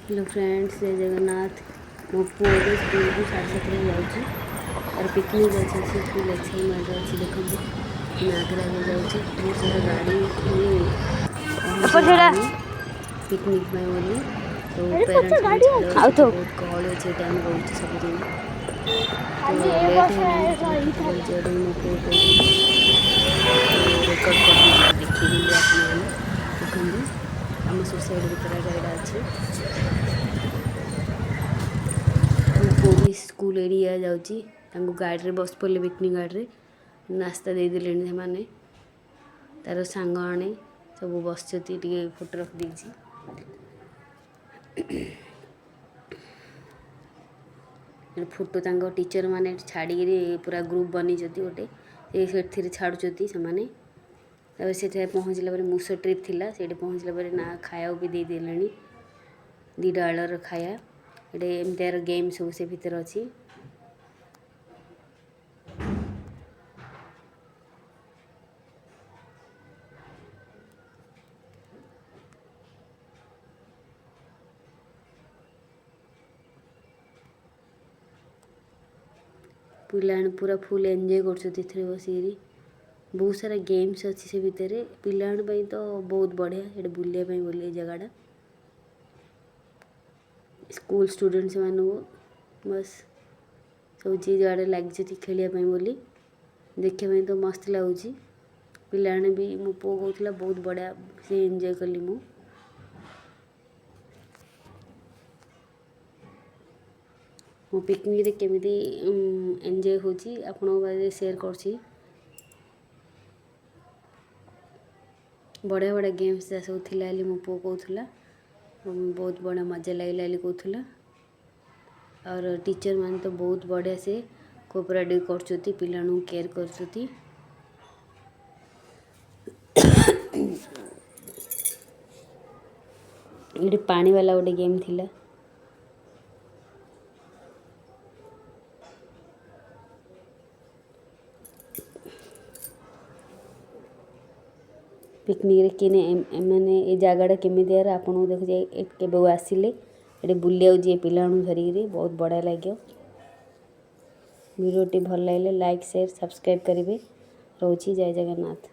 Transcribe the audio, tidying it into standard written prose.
Hello friends, जय जगन्नाथ। मो पुओ स्कूल को 7:30 जाऊँगी और पिकनिक अच्छे से फुल एक्साइटमेंट अच्छी देखो आगे आगे जाऊँगी बहुत सारा गाड़ी पहुँच पिकनिक में बोली तो पेरेंट्स छाड़ बहुत गहल अच्छे टाइम रोचे सबुदिन तो लेट है जेडे मो पुओ को रेकर्ड कर देखी देखते आम सोसाइटी भीतर गाईड अच्छे पुओ भी स्कूल एरिया जाऊँगी गाड़ी में बस पड़े पिकनिक गाड़ी नास्ता देदेले से तार सांग आने सब बस फोटो रख देती फोटो तक टीचर मैंने छाड़ी पूरा ग्रुप बनी गोटे छाड़ुच्च से पहुँचला मूस ट्रिप थिला से पहुँचला ना खाया भी देदेले 2टा आलर खाया ये एमती गेम सब से भीतर अच्छी पिला पूरा फुल एंजॉय कर बस बहुत सारा गेम्स अच्छी से भितर पिला तो बहुत बढ़िया ये बुलाइए बोली जगह स्कूल स्टूडेंट्स मानू बस सब जी गाड़े लगी खेलने बोली देखापी तो मस्त लगुच पिला भी मो पु कहला बहुत बढ़िया से एंजॉय कली मु मो पिकनिक केमिति एंजॉय होची आपन बारे शेयर करछी बढ़िया बढ़िया गेम्स सब थिला मो पु कहला बहुत बढ़िया मजा लगे कहला और टीचर मान तो बहुत बढ़िया से कोऑपरेट कर पिला केयर कर ये पानी वाला गोटे गेम थिला पिकनिक किने मैंने ये जगटा केमी आप देख के आसिले ये बुलिया जी पिला धरिकी बहुत बढ़िया लगे वीडियोटी भल लगे लाइक शेयर सब्सक्राइब करेंगे रोची जय जगन्नाथ।